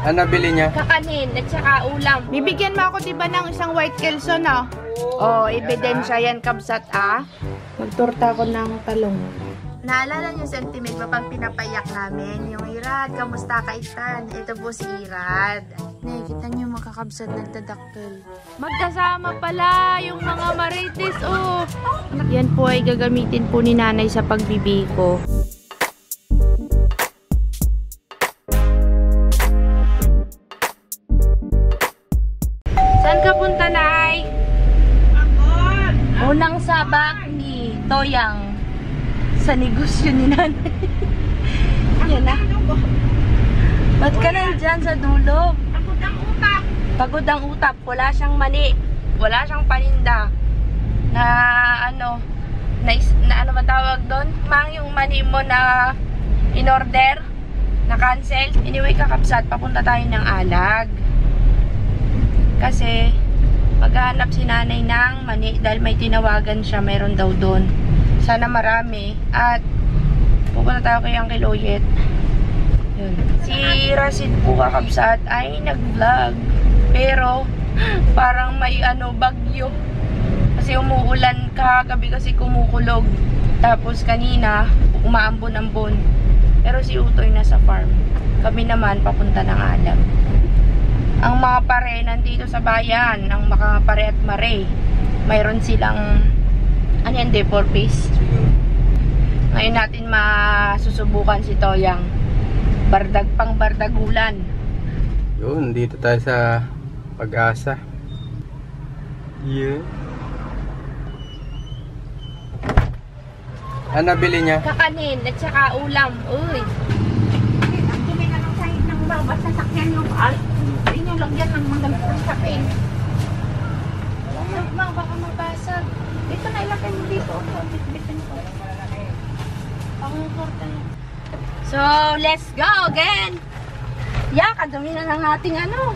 Ano nabili niya? Kakanin at saka ulam. Bibigyan mo ako diba ng isang white kelso, no? Oh, ebidensya yan, kabsat, ah. Magtorta ako ng talong. Naalala niyo sentiment mo pag pinapayak namin? Yung Irad, kamusta ka Itan? Ito po si Irad. Nakikita niyo makakabsat nagdadaktil. Magkasama pala yung mga marites, oh. Yan po ay gagamitin po ni nanay sa pagbibiko. Saan ka punta, Nay? Unang sabak ni Toyang sa negosyo ni nanay. Yan na. Ba't ka nandyan sa dulo? Pagod ang utap. Pagod ang utap. Wala siyang mani. Wala siyang paninda. Na ano ano ba tawag doon? Mang yung mani mo na in-order, na cancel. Anyway, kakapsat, papunta tayo ng Alag. Kasi maghahanap si nanay ng mani dahil may tinawagan siya, mayroon daw doon. Sana marami. At pupunta tayo kay Uncle Oyet. Yun. Si Rasid po kakabsat ay nag-vlog. Pero parang may bagyo. Kasi umuulan kagabi kasi kumukulog. Tapos kanina umaambon-ambon. Pero si Utoy nasa farm. Kami naman papunta ng Alag. Ang mga pare nandito sa bayan, ang mga pare at mare, mayroon silang ano yan, 4 piece. Ngayon natin masusubukan si Toyang. Pang bardagulan. Yun, dito tayo sa Pag-asa. Yeah. Ano nabili niya? Kakanin at saka ulam. Uy. Ang dumi na ng sahig ng bawat sasakyan yung inyo lang yan ng mga sapin. Mang, baka mabasag. Dito na ilagay mo dito. Bit-bitin ko. So, let's go again! Yak, ang dumi na lang nating ano.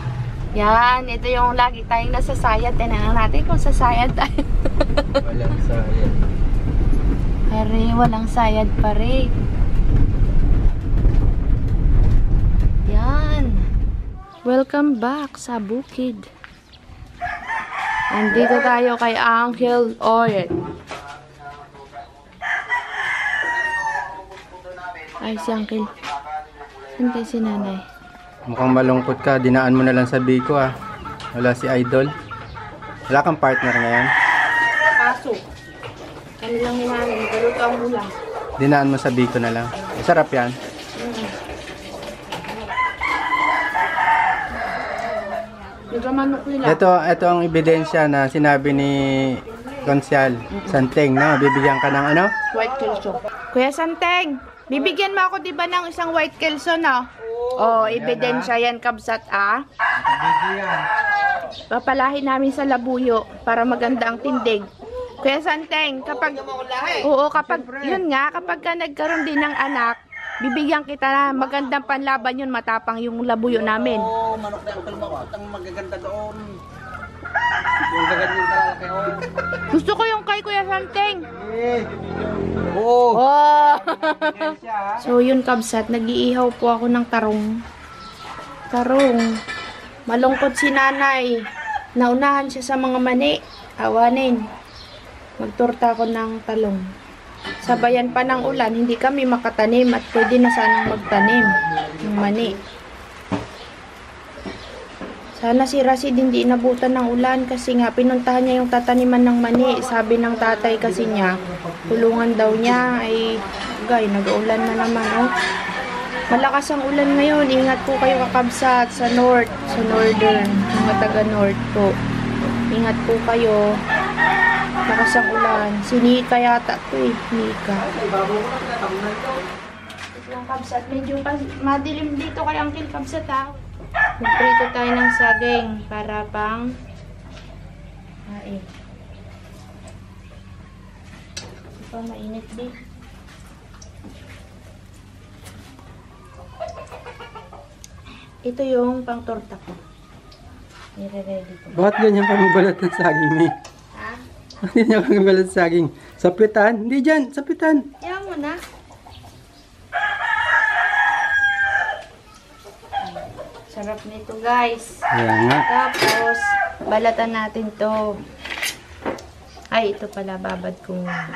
Yan, ito yung lagi tayong nasasayad. Tinanong natin kung sasayad tayo. Walang sayad. Pare, walang sayad pare. Yan. Welcome back sa bukid. Andito tayo kay Uncle Oyet. Ay, si Uncle. Saan kayo si nanay? Mukhang malungkot ka. Dinaan mo na lang sa Biko, ah. Wala si Idol. Wala kang partner ngayon. Paso. Ano lang ni nanay? Nagaluto ang ulam. Dinaan mo sa Biko na lang. Sarap yan. Ito ang ebidensya na sinabi ni Konsyal Santeng, no? Bibigyan ka ng ano? White kelso. Kuya Santeng, bibigyan mo ako diba ng isang white kelso, no? Oh, ebidensya yan, kabsat, ah. Papalahin namin sa labuyo para maganda ang tindig. Kuya Santeng, kapag yun nga, kapag ka nagkaroon din ng anak, bibigyan kita na magandang panlaban yun, matapang yung labuyo namin. Oo, manok na yung kalmakot, ang magaganda doon. Yung gaganyan talalaki, oh. Gusto ko yung kay Kuya Santeng. Oo. Oh. So yun, kabsat, nag-iihaw po ako ng tarong. Malungkot si nanay. Naunahan siya sa mga mani. Awanin. Magturta ako ng talong. Sabayan pa ng ulan, hindi kami makatanim at pwede na sanang magtanim ng mani. Sana si Rasid hindi inabutan ng ulan kasi nga pinuntahan niya yung tataniman ng mani. Sabi ng tatay kasi niya, tulungan daw niya. Ay, gay, nag-uulan na naman, oh. Malakas ang ulan ngayon. Ingat po kayo kakabsat sa north, sa northern, mga taga-north po. Ingat po kayo. Lakas ang ulan. Si Nika yata to, eh. Nika. Yung kabsat, medyo madilim dito kay Uncle Kabsat, ha. Magprito tayo ng saging para pang hain. Ito, mainit din. Ito yung pang torta ko. Nire-ready ko. Bakit ganyan kami balat ng saging, eh? Ha? Bakit ganyan kami balat ng saging? Sapitan? Hindi dyan, sapitan. Yan mo na. Sarap nito, guys. Kaya nga. Tapos, balatan natin to. Ay, ito pala, babad ko muna.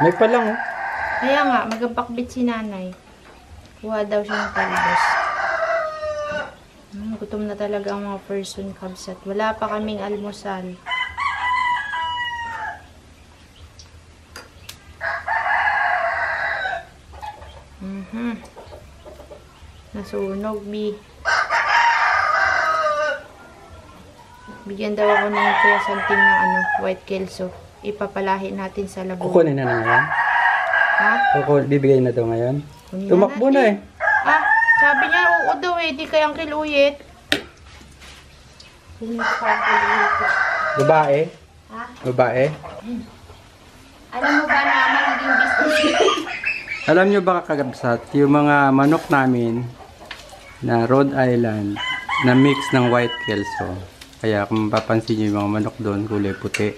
May pa lang oh. Kaya nga, magpakbit si nanay. Kuha daw siya ng talbos. Gutom na talaga ang mga person kabsat. Wala pa kaming almusal. Nasunog, B. Bigyan daw ako ng kuya something na white kelso. Ipapalahi natin sa labo. Kukunin na ngayon? Ha? Bibigay na daw ngayon? Kunin Tumakbo na eh. Ah, sabi niya, oo daw eh. Di kayang kiluyit. Babae? Ha? Babae? Alam mo ba na magiging business? Alam nyo ba kakabsat, yung mga manok namin na Rhode Island na mix ng white kelso. Kaya kung mapapansin nyo yung mga manok doon, kulay puti.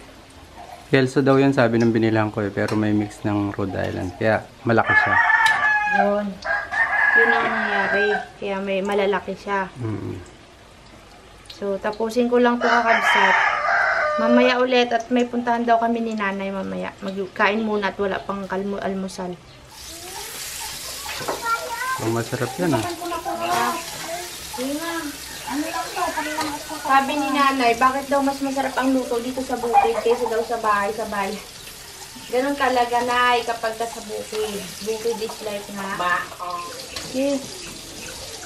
Kelso daw yan sabi ng binilang ko eh, pero may mix ng Rhode Island. Kaya malaki siya. Yun. Yun ang nangyari. Kaya may malalaki siya. So, tapusin ko lang ito kakabsat. Mamaya ulit at may puntahan daw kami ni nanay mamaya. Magkain muna at wala pang almusal. So, masarap yan ah. Sabi ni nanay, bakit daw mas masarap ang luto dito sa bukid kaysa daw sa bahay. Ganun talaga, nay, kapag ka sa bukid. Bukid is life nga. Yes.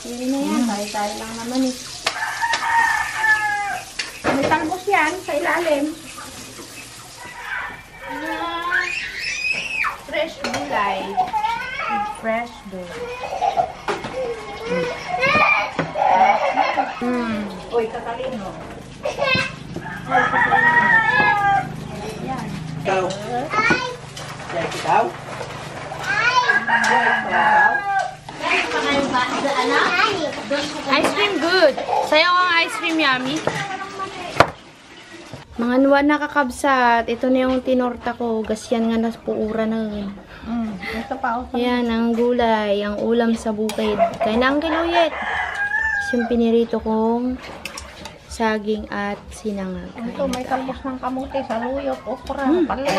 Hindi na yan. Tayo lang naman eh. May talbos yan sa ilalim. Fresh gulay. Fresh dough. Uy, katalino. Ikaw? Yan, ikaw? Ice cream good. Sayo ang ice cream, yummy. Mga nuwan nakakabsat. Ito na yung tinorta ko. Gasyan nga nas puura na. Ito pa ako. Yan, ang gulay. Ang ulam sa bukid. Kaya na ang kiluyet. Tapos yung pinirito kong saging at sinangag. Ito, may talbos ng kamuti, saluyot, okra, palay.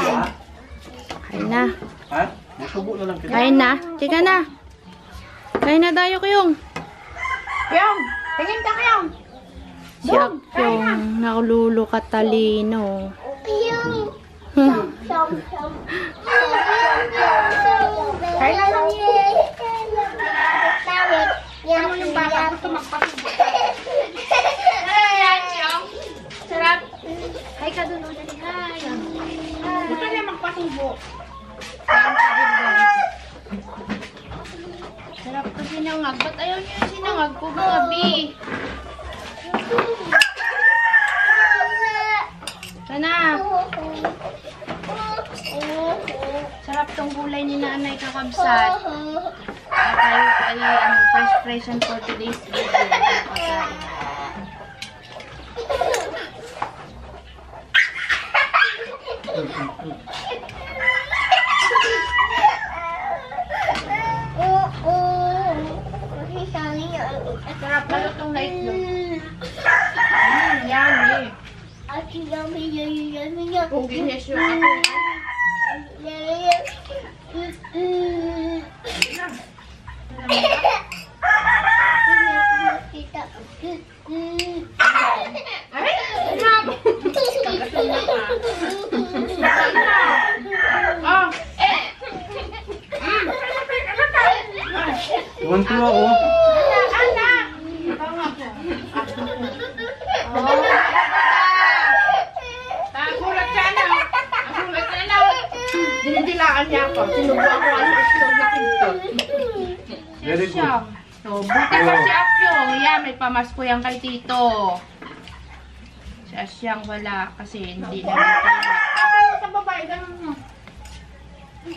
Kain na. Ha? Masubo na lang kita. Kain na. Tika na. Kain na tayo kayong. Yung, tingin ka kayong. Siyak yung nakululo katalino. Kaya lang ano yung bata gusto magpasubo. Sarap. Hi ka doon. Hi. Gusto niya magpasubo. Sarap to sinangag. Ba't ayaw niyo yung sinangag ko mga bi? Sana. Sarap tong gulay ni nanay kakabsat. At tayo ay fresh freshen for today's video. Pagkain. Sarap pala itong na itlog. Yummy. Kung ginis yung ako. Ay! Sarap! Oh! Tuwan-tuwa ako. Dinidilaan niya ako. Sinubuan ko ang islog na kintot. Very good. So, buti pa si Apyong. Yan, may pamasko yan kay Tito. Si Asyang wala kasi hindi na natira. Sa babae, ganun mo.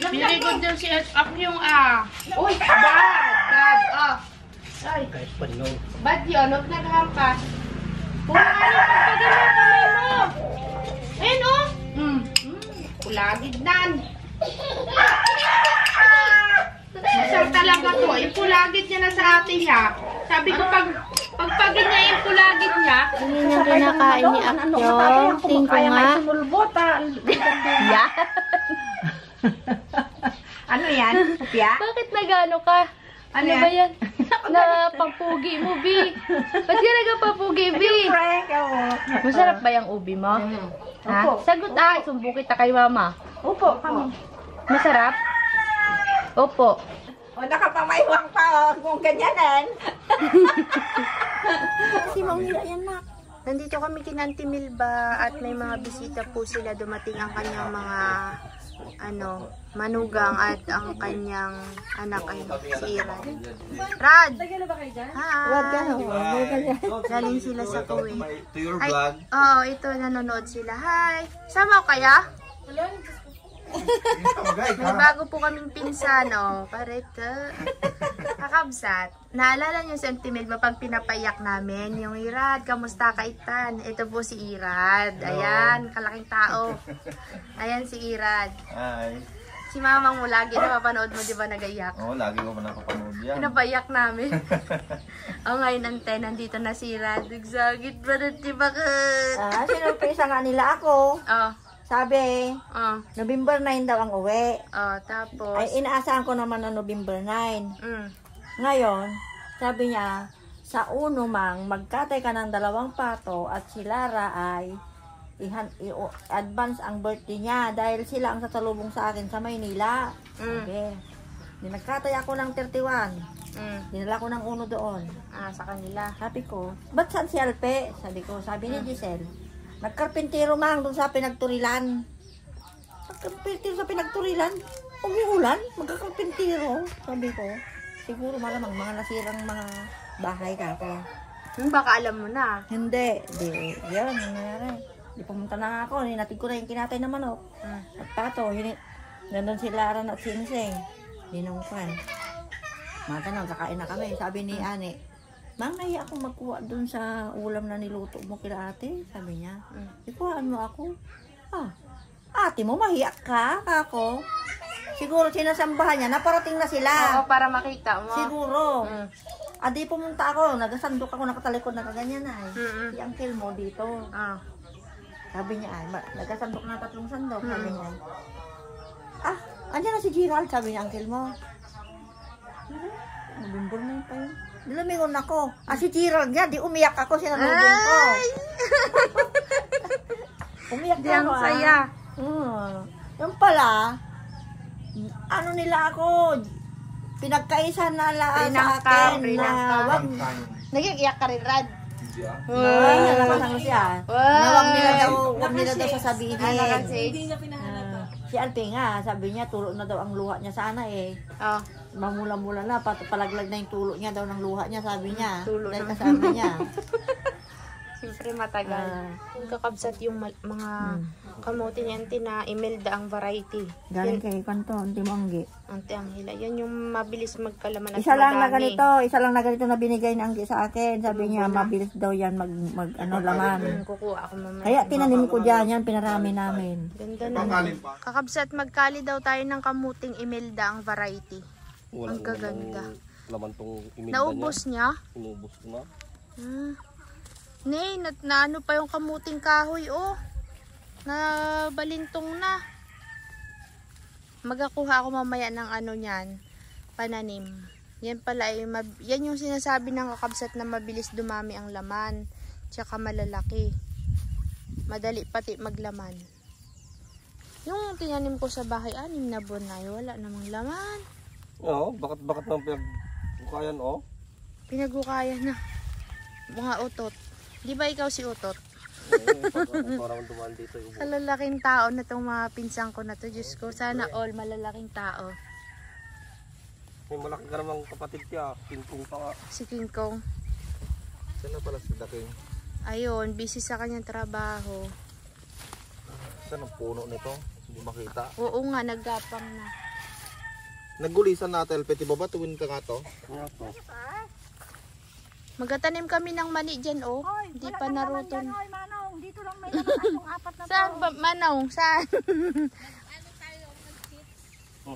Very good din si Apyong ah. Uy, bad. Oh. Ay, Guys, pano. bad yun. Huwag naghampas. Kung ano pagkaganyan kamay mo. Ayun oh. Kulagid nan. Masarap talaga to. Yung pulagit niya na sa atin niya. Sabi ko pagpagin niya yung pulagit niya. Hindi niya kinakain ni Akyong. Tingko nga. Yeah. Ano yan? Kopya? Bakit nagano ka? Ano ba yan? Napapugi mo, Bi. Ba't ka nagpapugi, Bi? Frank, oo. Masarap ba yung ubi mo? Ha? Opo. Sagot sumbu kita kay mama. Upo, kami. Masarap? Opo. O, nakapamaywang pa, kung ganyanan. Si Mang Hila yan na. Nandito kami kina Auntie Milba at may mga bisita po sila. Dumating ang kanyang mga manugang at ang kanyang anak ay si Rad. Rad! Hi! Galing sila sa Kuwait. To your vlog. Oo, ito nanonood sila. Hi! Sama ko kaya? May bago po kaming pinsan, parito. Kakabsat. Naalala niyo si Auntie Milba pag pinapayak namin, yung Irad, kamusta kaitan? Ito po si Irad. Ayan, kalaking tao. Ayan si Irad. Hi. Si mamang mo lagi, napapanood mo, di ba, nag-iyak? Oo, lagi ko man napapanood yan. Pinapayak namin. Ngayon, Ante, nandito na si Irad. Nagsagit ba na, di ba ka? Sinurpresa nga nila ako. Sabi, November 9 daw ang uwi. Tapos? Ay, inaasahan ko naman na November 9. Ngayon, sabi niya, sa uno mang, magkatay ka ng 2 pato at si Lara ay advance ang birthday niya dahil sila ang sasalubong sa akin sa Maynila. Okay. Nagkatay ako ng 31. Dinala ko ng uno doon. Sa kanila. Sabi ko, ba't saan si Alpe? Sabi ni Giselle, nagkarpintero mang doon sa Pinagturilan. Nagkarpintero sa Pinagturilan? Umuulan? Magkakarpintero? Sabi ko, siguro malamang mga nasirang mga bahay ka. Baka alam mo na. Hindi. Yan, nangyari. Di pumunta na ako, ninatid ko na yung kinatay na manok. At pato, nandun si Laran at Sinseng. Dinungkan. Matanong, kakain na kami. Sabi ni Ani, Mang, nahiya ako magkuha dun sa ulam na niluto mo kila ate. Sabi niya, ikuhaan mo ako. Ate mo, mahiya ka, ako. Siguro sinasambahan niya, naparating na sila. Oo, para makita mo. Siguro. Adi pumunta ako, nagasandok ako, nakatalikod na kaganyan na. Si uncle mo dito. Sabi niya, nagasandok na 3 sandok. Sabi niya, andyan na si Gerald, sabi niya, uncle mo. Nabumbol na yun pa yun. Nilumingon ako. Si Gerald nga, di umiyak ako, sinalubong ko. Umiyak Di ako. ang saya. Yung pala, ano nila ako, pinagkaisa na lang sa akin na wag. Nag-iyak ka rin, Rad. Nakasang siya. Na wag nila daw sasabihin. Si Alpe nga, sabi niya, tulo na daw ang luha niya sana mamula-mula na, palaglag na yung tulo niya daw ng luha niya, sabi niya. Tulo dahil na. kasama niya. Siyempre matagal. Kakabsat yung mga kamote ni Auntie na Imelda ang variety. Galing kay Kanto, Auntie Manggi. Auntie Anghela. Yan yung mabilis magkalaman at Isa lang na madami. ganito na binigay ng Anggi sa akin. Sabi niya, mabilis daw yan laman. Kukuha ako mamaya. Kaya tinanim ko dyan yan, pinarami namin. Ganda na. Kakabsat, magkali daw tayo ng kamuting Imelda ang variety. Ang gaganda. Laman tong Naubos niya? Inubos ko na. Nay, na ano pa yung kamuting kahoy, na balintong na. Magakuha ako mamaya ng niyan, pananim. Yan pala, yan yung sinasabi ng kakabsat na mabilis dumami ang laman. Tsaka malalaki. Madali pati maglaman. Yung tinanim ko sa bahay, 6 na buwan na, wala namang laman. Oo, bakit nang pinagbukayan, Pinagbukayan na. Mga utot. Di ba ikaw si utot? Parang dumaan dito yung Kalalaking tao na itong mga pinsang ko na to. Diyos ko, sana all malalaking tao. May malaki ka namang kapatid niya, King Kong pa nga. Si King Kong. Saan na pala si Daking? Ayun, busy sa kanyang trabaho. Saan ang puno nito? Hindi makita. Oo nga, naggapang na. Naggulisan natin, pwede ba tuwin ka nga to? Magatanim kami ng mani dyan, Hindi pa naruto. Manong, dito lang may laman ang 4 na Saan ba, Manong? Saan?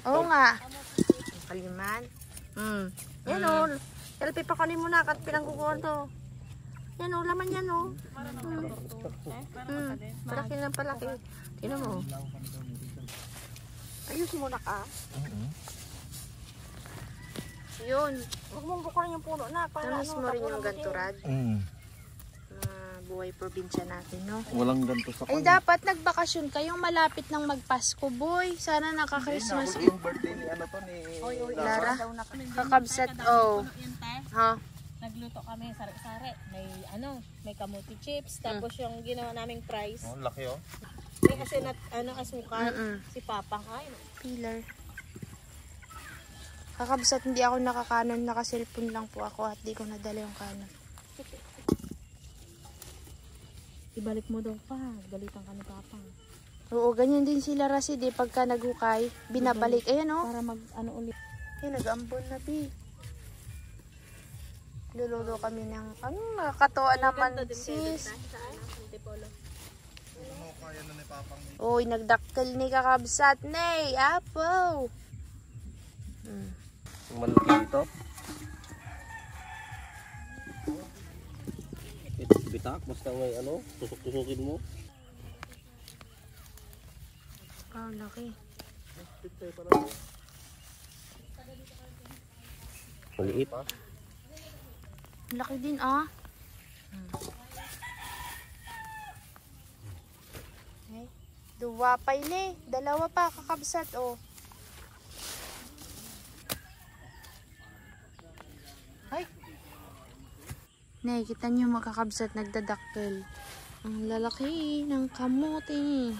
Oo nga. Kaliman. Yan o. Elpi pa kanin mo na kat pinanggukuhan to. Yan o, laman yan o. Palaki ng palaki. Tingnan mo. Ayusin mo na ka. Yun. Huwag mong bukurin yung puno na. Tamis mo rin yung ganturad. Buhay probinsya natin, no? Walang ganito sa Ay, dapat nagbakasyon kayong malapit ng magpasko, boy. Sana naka-Christmas. Yung birthday ni ano to ni Lara. Kakabsat, oh. Ha? Nagluto kami sari-sari. May kamuti chips. Tapos yung ginawa naming fries. Oh, laki oh. May asinat, asukal. Si Papa kain. Pillar. Kakabsat, hindi ako nakakanon. Naka-cellphone lang po ako at di ko nadala yung kanon. Ibalik mo daw pa. Galitan ka ni Papa. Oo, ganyan din sila Rasid eh. Pagka naghukay, binabalik. Ayan oh. Para ulit. Ay, nag-ambon na, Bi. Luluto kami ng, nakakatuwa naman, sis. Uy, nagdakkel ni kakabsat, Nay. Apo. Malaki ito. Ito bitak, basta may tusok-tusokin mo. Laki. Maliit. Laki din, ah. Okay. Duwa pa yun eh. Dalawa pa kakabsat, oh. Ay. Nakikita niyo makakabsat nagdadakkel. Ang lalaki ng kamote.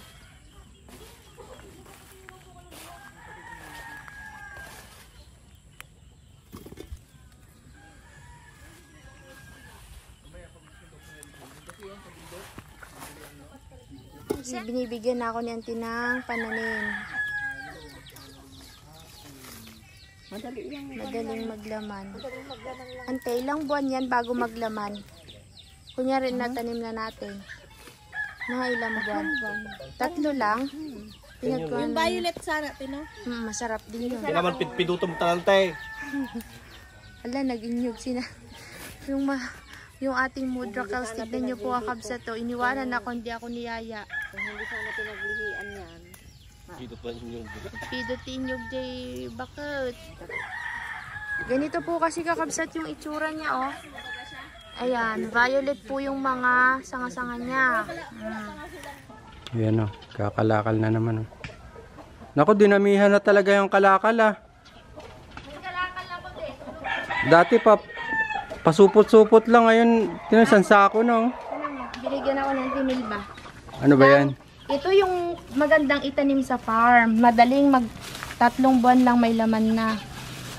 Kasi binibigyan na ako ni auntie ng pananim. Madaling maglaman. Ante, ilang buwan yan bago maglaman? Kunyari natanim na natin. Mga ilang buwan? 3 lang? Yung violet sana, Pino. Masarap din yun. Hindi naman pidutom talante. Ala, nag-inyog sina. Yung ating mudrakals, tignan nyo po kakabsa to. Iniwanan ako, hindi ako niyaya. Kung hindi sana pinaglihian yan. Pidot pa yung Pidot inyog jay bakit. Ganito po kasi kakabsat yung itsura niya, oh. Ayan, violet po yung mga sanga-sanga niya. Ayan oh, kakalakal na naman oh. Naku, dinamihan na talaga yung kalakal ah. Dati pa pasupot-supot lang, ngayon tinasan sako no. Binigyan ako ng tinilba. Ano ba yan? Ito yung magandang itanim sa farm. Madaling 3 buwan lang may laman na.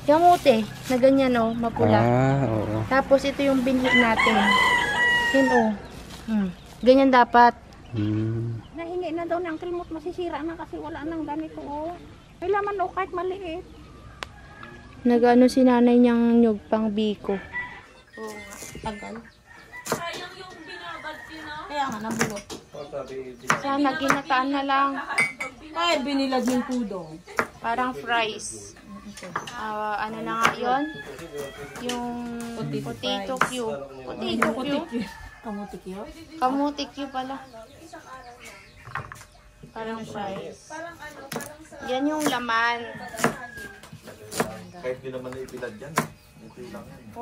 Kamote, na ganyan oh, mapula. Oo. Tapos ito yung binhi natin. Yan oh. Ganyan dapat. Nahingi na daw ng remote, masisira na kasi wala nang ganito. Oh. May laman o kahit maliit. Nagano si nanay niyang nyug pang biko. Oo nga, tagal. Sayang yung binabad yun, no? Kaya nga, nabulot. Sana ginataan na lang. Ay, binilad yung tudong. Parang fries. Ano na nga yun? Yung potato cube. Potato cube? Kamutik yun? Kamuti cube pala. Parang fries. Yan yung laman. Kahit di naman ipilad yan.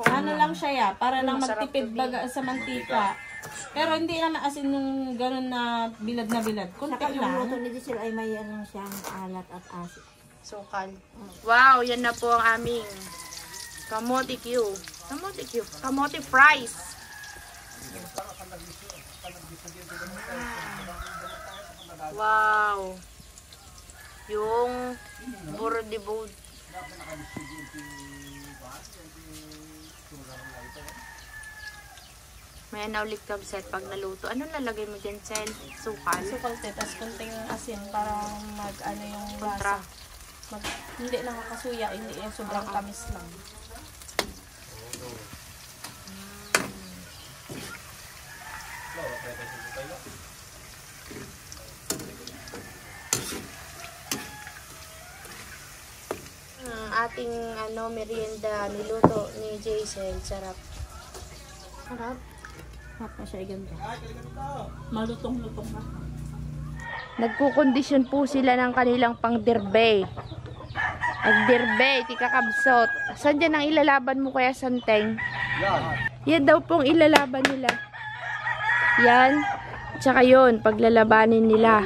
Ano lang siya ya, para lang magtipid baga sa mantika. Pero hindi naman as in yung gano'n na bilad na bilad. Kunti lang. Yung luto ni Giselle ay may ano siyang alat at asin. Sukal. Wow, yan na po ang aming kamote cube. Kamote cube. Kamote fries. Wow. Yung burdibod. May naulit kabset pag naluto. Anong lalagay mo dyan, Sel? Sukal? Sukal te, tapos kunting asin para mag-ano yung Kontra. lasa. Hindi nakakasuya, hindi sobrang tamis lang. ating merienda niluto ni Jaisel. Sarap. Harap. Harap na siya ganda. Malutong-lutong na. Nagkukondisyon po sila ng kanilang pang-dirbay. Ag-dirbay, tika kabsot. Saan dyan ang ilalaban mo kaya, Santeng? Yan daw pong ilalaban nila. Yan. Tsaka yun, paglalabanin nila.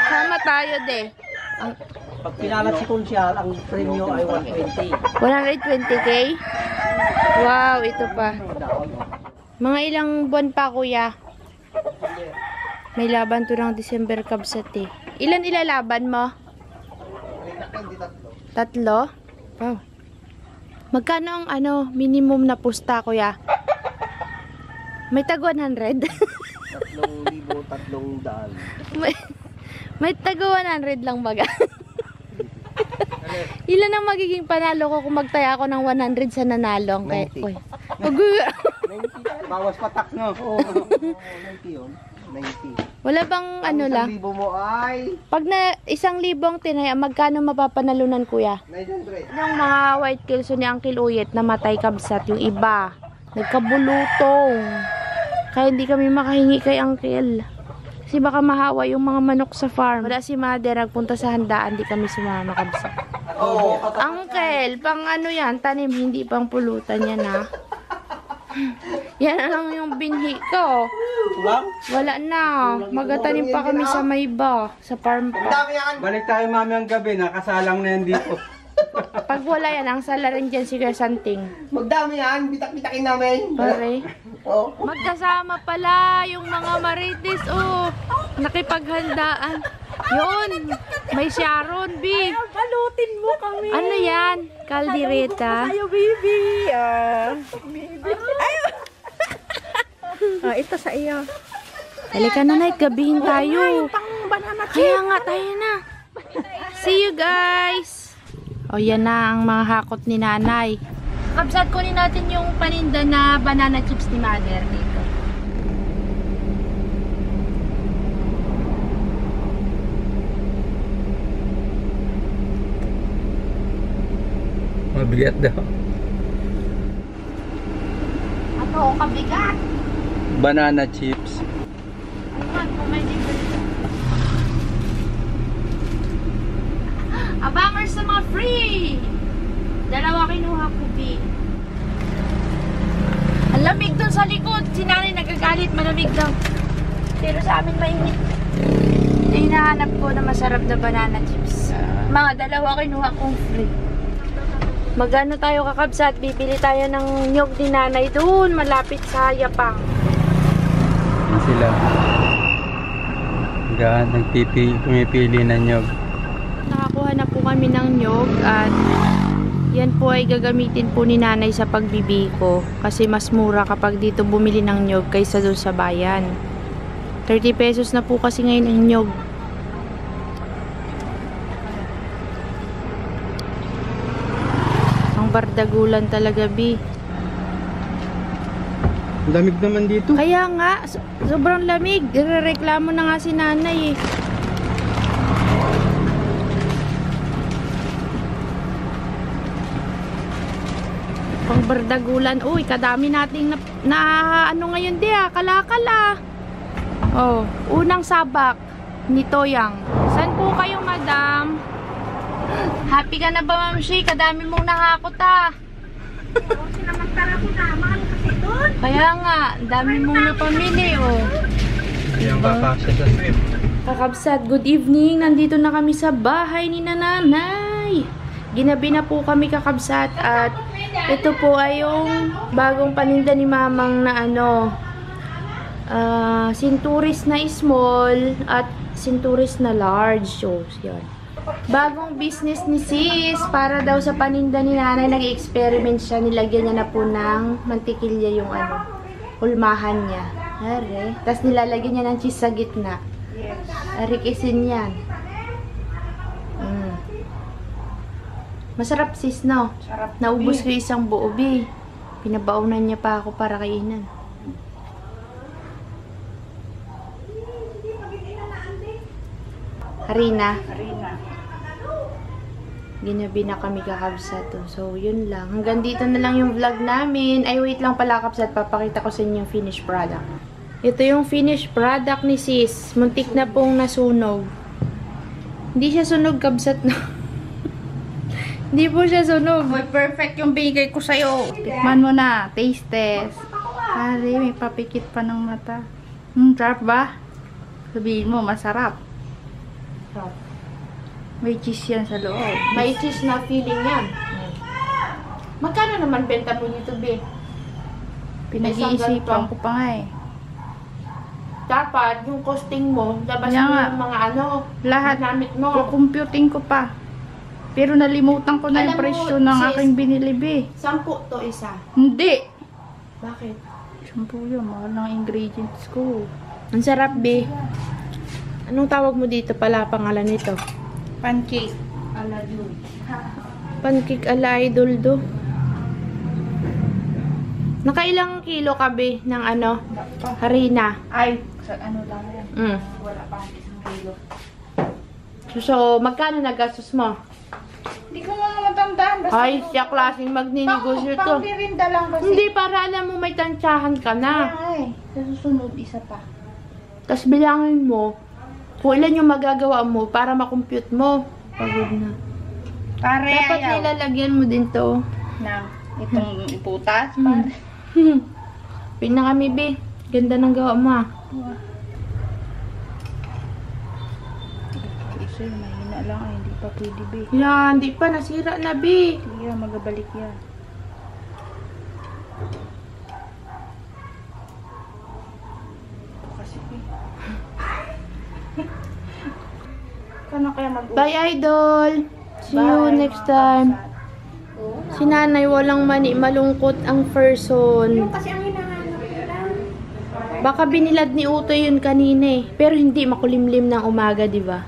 Sama tayo de. Pag pinalat si Kunsyal, ang premyo ay 120. 120k? Wow, ito pa. Mga ilang buwan pa, kuya? May laban to ng December Kabsat eh. Ilan ilalaban mo? 3? Wow. Magkano ang minimum na pusta, kuya? May tag 100? 3,300. may tag 100 lang baga. Ilan ang magiging panalo ko kung magtaya ako ng 100 sa nanalong? 90. Uy. 90. Bawas patak, no? Oo. 90 yun. 90. Wala bang lang? 1,000 mo ay Pag na 1,000 ang tinaya, magkano mapapanalunan, kuya? 900. Yung mga white kelso ni Uncle Uyet namatay kabsat, yung iba nagkabulutong, kaya hindi kami makahingi kay Uncle kasi baka mahawa yung mga manok sa farm. Wala si Mother, nagpunta sa handaan, di kami sumama kabsat. Oo. Uncle, pang yan, tanim, hindi pang pulutan yan ha. Yan na lang yung binhi ko. Wala na, magatanim pa kami sa Mayba, sa farm pa. Balik tayo mamayang gabi, nakasalang na yan dito. Pag wala yan, ang sala rin dyan si Kuya Santing. Magdami yan, bitak-bitakin namin. Pare. Oh. Magkasama pala yung mga marites, nakipaghandaan. Yun, may Sharon, B. Balutin mo kami. Ano yan? Kaldireta. Ayo, baby. Ayo. Ito sa iyo. Halika na, Night. Gabihin tayo. Banana Kaya nga, tayo na. See you guys. O, yan na ang mga hakot ni nanay. Kabsat, kunin natin yung paninda na banana chips ni Mother dito. Mabigat daw. Ako, kabigat. Banana chips. Ayan, kung may libre. Abangers sa mga free! Dalawa kinuha ko, B. Ang lamig dun sa likod. Si nanay nagagalit, malamig daw. Pero sa amin mainit. Ito yung hinahanap ko na masarap na banana chips. Mga dalawa kinuha kong free. Magano tayo kakabsat? Bibili tayo ng nyog ni nanay doon, malapit sa Yapang. Yan sila. Pumipili ng nyog. Nakakuha na po kami ng nyog at yan po ay gagamitin po ni nanay sa pagbibiko kasi mas mura kapag dito bumili ng nyog kaysa doon sa bayan. 30 pesos na po kasi ngayon ang nyog. Ang bardagulan talaga, B. Lamig naman dito. Kaya nga, sobrang lamig. Irereklamo na nga si nanay eh. Pang bardagulan. Uy, kadami nating na ano ngayon di kalakala. Oh, unang sabak ni Toyang. Saan po kayo, madam? Happy ka na ba, Ma'am Shi? Kadami mong nakakot Kaya nga, dami mong napamili, Yung kakasya sa swift. Kakabsat, good evening. Nandito na kami sa bahay ni nanay. Ginabi na po kami, kakabsat. At ito po ay yung bagong paninda ni mamang na sinturis na small at sinturis na large. So, yun. Bagong business ni sis. Para daw sa paninda ni nanay, nag-experiment siya. Nilagyan niya na po ng mantikilya yung ulmahan niya. Are. Tapos nilalagyan niya ng cheese sa gitna. Arikisin yan. Masarap sis, no? Sarap. Naubos ko isang buo, B. Pinabaunan niya pa ako para kainan. Harina. Ginabi na kami kakabsat. So, yun lang. Hanggang dito na lang yung vlog namin. Ay, wait lang pala kabsat. Papakita ko sa inyo yung finished product. Ito yung finished product ni sis. Muntik na pong nasunog. Hindi siya sunog kabsat na. Hindi po siya sunog. Boy, perfect yung binigay ko sa'yo. Tikman mo na. Taste test. Pare, may papikit pa ng mata. Sarap ba? Sabihin mo, masarap. May cheese yan sa loob. May cheese na feeling yan. Magkano naman benta mo dito, be? Pinag-iisipan ko pa nga eh. Dapat, yung costing mo, labas Kaya mo nga. yung mga ano, Lahat. gamit mo. Kukumputing ko pa. Pero nalimutan ko na yung Alam mo, presyo ng sis, aking binili, be. 10 to isa. Hindi. Bakit? Shampoo yun. Mahal ng ingredients ko. Ang sarap, be. Anong tawag mo dito pala pangalan nito? Pancake. Pancake ala idol do. Nakailang kilo ka, be, ng ano? Harina. Ay, sa ano lang yan. Wala pa isang kilo. So, magkano nagastos mo? Hindi ko mga matandaan. Basta Ay, siya klaseng magninegosyo to. pang-tirinda lang kasi. Hindi, para alam mo may tansyahan ka na. Ay, sa susunod, isa pa. Tapos bilangin mo kung ilan yung magagawa mo para makompute mo. Pagod na. Pare, Dapat ayaw. nilalagyan mo din to. Na, itong putas, Hmm. pare. Pin na kami, be. Ganda ng gawa mo, ah. Kasi mahina lang ay hindi pa pwede, be. Yan, di pa. Nasira na, be. Sige, magabalik yan. Kasi, be. Kano kaya Bye, idol. See you next time. Si nanay walang mani, malungkot ang person. Baka binilad ni Utoy yun kanina eh. Pero hindi makulimlim ng umaga, di ba?